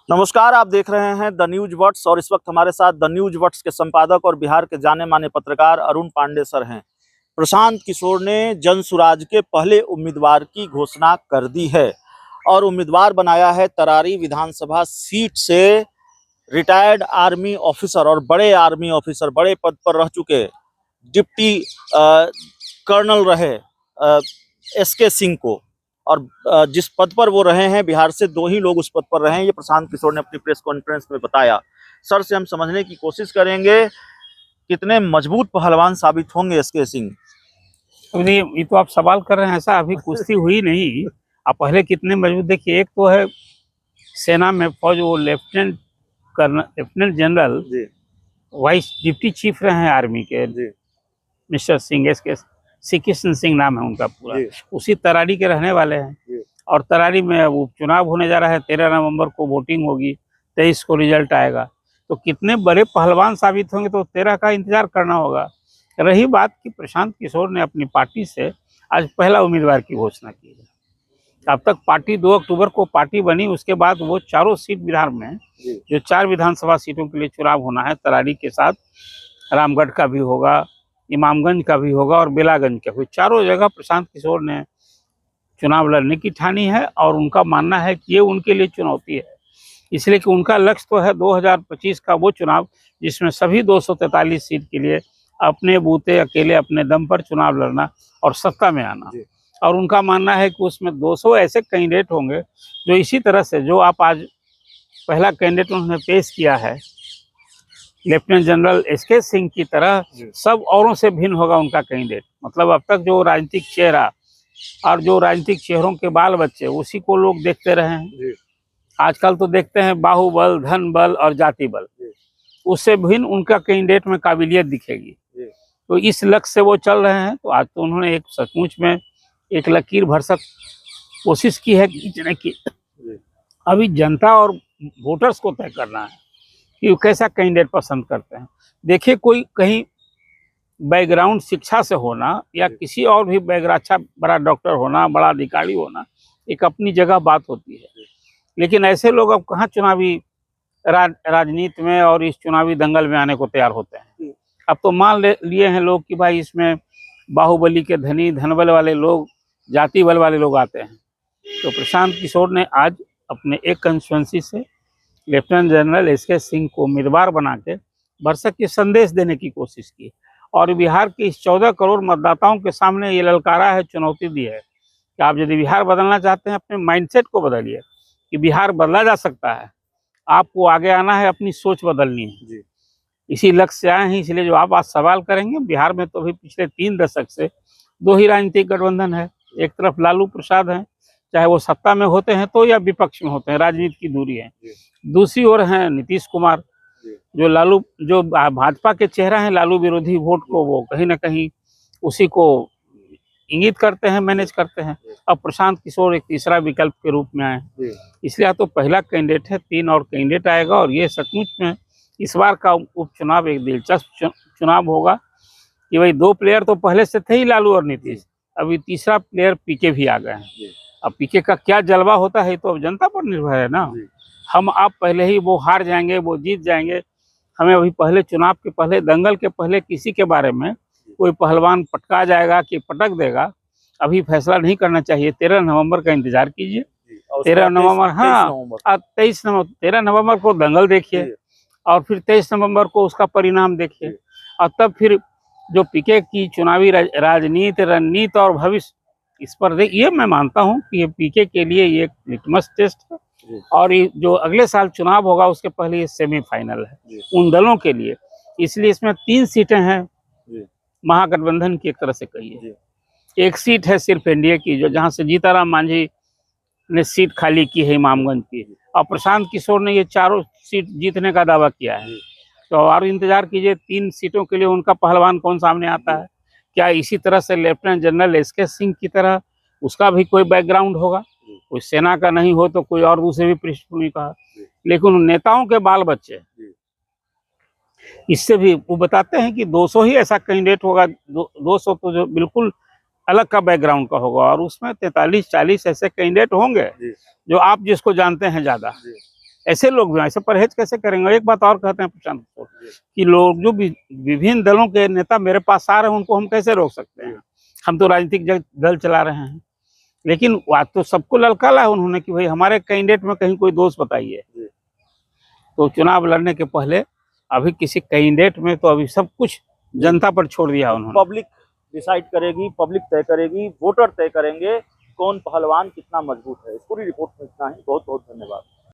नमस्कार, आप देख रहे हैं द न्यूज वर्ड्स और इस वक्त हमारे साथ द न्यूज वर्ड्स के संपादक और बिहार के जाने माने पत्रकार अरुण पांडे सर हैं। प्रशांत किशोर ने जनसुराज के पहले उम्मीदवार की घोषणा कर दी है और उम्मीदवार बनाया है तरारी विधानसभा सीट से रिटायर्ड आर्मी ऑफिसर और बड़े आर्मी ऑफिसर, बड़े पद पर रह चुके डिप्टी कर्नल रहे एसके सिंह को। और जिस पद पर वो रहे हैं, बिहार से 2 ही लोग उस पद पर रहे हैं, ये प्रशांत किशोर ने अपनी प्रेस कॉन्फ्रेंस में बताया। सर से हम समझने की कोशिश करेंगे कितने मजबूत पहलवान साबित होंगे एसके सिंह। अभी ये तो आप सवाल कर रहे हैं, ऐसा अभी कुश्ती हुई नहीं। आप पहले कितने मजबूत देखिए। एक तो है सेना में फौज, वो lieutenant general vice deputy chief रहे हैं आर्मी के, मिस्टर सिंह, एसके श्री कृष्ण सिंह नाम है उनका पूरा। उसी तरारी के रहने वाले हैं और तरारी में अब उपचुनाव होने जा रहा है। 13 नवंबर को वोटिंग होगी, 23 को रिजल्ट आएगा। तो कितने बड़े पहलवान साबित होंगे, तो 13 का इंतजार करना होगा। रही बात कि प्रशांत किशोर ने अपनी पार्टी से आज पहला उम्मीदवार की घोषणा की है। अब तक पार्टी 2 अक्टूबर को पार्टी बनी, उसके बाद वो चारों सीट बिहार में, जो 4 विधानसभा सीटों के लिए चुनाव होना है, तरारी के साथ रामगढ़ का भी होगा, इमामगंज का भी होगा और बेलागंज का भी, चारों जगह प्रशांत किशोर ने चुनाव लड़ने की ठानी है। और उनका मानना है कि ये उनके लिए चुनौती है, इसलिए कि उनका लक्ष्य तो है 2025 का वो चुनाव जिसमें सभी 243 सीट के लिए अपने बूते अकेले अपने दम पर चुनाव लड़ना और सत्ता में आना। और उनका मानना है कि उसमें 200 ऐसे कैंडिडेट होंगे जो इसी तरह से, जो आप आज पहला कैंडिडेट उन्होंने पेश किया है लेफ्टिनेंट जनरल एसके सिंह की तरह, सब औरों से भिन्न होगा उनका कैंडिडेट। मतलब अब तक जो राजनीतिक चेहरा और जो राजनीतिक चेहरों के बाल बच्चे, उसी को लोग देखते रहे हैं। आजकल तो देखते हैं बाहुबल, धन बल और जाति बल, उससे भिन्न उनका कैंडिडेट में काबिलियत दिखेगी। तो इस लक्ष्य से वो चल रहे हैं। तो आज तो उन्होंने एक सचमुच में एक लकीर भरसक कोशिश की है कि अभी जनता और वोटर्स को तय करना है कि वो कैसा कैंडिडेट पसंद करते हैं। देखिए, कोई कहीं बैकग्राउंड शिक्षा से होना या किसी और भी बैकग्राउंड, अच्छा बड़ा डॉक्टर होना, बड़ा अधिकारी होना, एक अपनी जगह बात होती है। लेकिन ऐसे लोग अब कहाँ चुनावी राजनीति में और इस चुनावी दंगल में आने को तैयार होते हैं। अब तो मान लिए हैं लोग कि भाई इसमें बाहुबली के धनी, धनबल वाले लोग, जाति बल वाले लोग आते हैं। तो प्रशांत किशोर ने आज अपने एक कंस्टिट्यूएंसी से लेफ्टिनेंट जनरल एसके सिंह को उम्मीदवार बना के भरसक के संदेश देने की कोशिश की और बिहार के इस 14 करोड़ मतदाताओं के सामने ये ललकारा है, चुनौती दी है कि आप यदि बिहार बदलना चाहते हैं, अपने माइंडसेट को बदलिए कि बिहार बदला जा सकता है। आपको आगे आना है, अपनी सोच बदलनी है। इसी लक्ष्य से आए हैं। इसलिए जो आप आज सवाल करेंगे, बिहार में तो अभी पिछले 3 दशक से 2 ही राजनीतिक गठबंधन है। एक तरफ लालू प्रसाद हैं, चाहे वो सत्ता में होते हैं तो या विपक्ष में होते हैं, राजनीति की दूरी है। दूसरी ओर हैं नीतीश कुमार, जो भाजपा के चेहरा हैं, लालू विरोधी वोट को वो कहीं ना कहीं उसी को इंगित करते हैं, मैनेज करते हैं। अब प्रशांत किशोर एक तीसरा विकल्प के रूप में आए, इसलिए तो पहला कैंडिडेट है, 3 और कैंडिडेट आएगा। और ये सचमुच में इस बार का उपचुनाव एक दिलचस्प चुनाव होगा कि भाई 2 प्लेयर तो पहले से थे ही, लालू और नीतीश, अभी तीसरा प्लेयर पीके भी आ गए हैं। अब पीके का क्या जलवा होता है तो अब जनता पर निर्भर है ना। हम आप पहले ही वो हार जाएंगे, वो जीत जाएंगे। हमें अभी पहले चुनाव के पहले, दंगल के पहले किसी के बारे में कोई पहलवान पटका जाएगा कि पटक देगा, अभी फैसला नहीं करना चाहिए। 13 नवंबर का इंतजार कीजिए। 13 नवंबर, हाँ 13 नवंबर को दंगल देखिए और फिर 23 नवंबर को उसका परिणाम देखिए। और तब फिर जो पीके की चुनावी राजनीति, रणनीति और भविष्य, इस पर ये मैं मानता हूँ कि ये पीके के लिए ये एक लिटमस टेस्ट है। और ये जो अगले साल चुनाव होगा उसके पहले ये सेमीफाइनल है उन दलों के लिए। इसलिए इसमें 3 सीटें हैं महागठबंधन की, एक तरह से कहिए। एक सीट है सिर्फ एनडीए की, जो जहां से जीताराम मांझी ने सीट खाली की है, इमामगंज की। और प्रशांत किशोर ने ये चारों सीट जीतने का दावा किया है। तो और इंतजार कीजिए 3 सीटों के लिए उनका पहलवान कौन सामने आता है। क्या इसी तरह से लेफ्टिनेंट जनरल एसके सिंह की तरह उसका भी कोई बैकग्राउंड होगा, कोई सेना का नहीं हो तो कोई और दूसरे भी पृष्ठभूमि का। लेकिन नेताओं के बाल बच्चे इससे भी वो बताते हैं कि 200 ही ऐसा कैंडिडेट होगा, 200 तो जो बिल्कुल अलग का बैकग्राउंड का होगा। और उसमें 43-40 ऐसे कैंडिडेट होंगे जो आप जिसको जानते हैं ज्यादा, ऐसे लोग भी ऐसे परहेज कैसे करेंगे। और एक बात और कहते हैं प्रशांत किशोर कि लोग जो विभिन्न दलों के नेता मेरे पास आ रहे हैं उनको हम कैसे रोक सकते हैं, हम तो राजनीतिक दल चला रहे हैं। लेकिन बात तो सबको ललकाला है उन्होंने कि भाई हमारे कैंडिडेट में कहीं कोई दोष बताइए। तो चुनाव लड़ने के पहले अभी किसी कैंडिडेट में तो अभी सब कुछ जनता पर छोड़ दिया उन्होंने। पब्लिक डिसाइड करेगी, पब्लिक तय करेगी, वोटर तय करेंगे कौन पहलवान कितना मजबूत है। इस पूरी रिपोर्ट में इतना ही। बहुत बहुत धन्यवाद।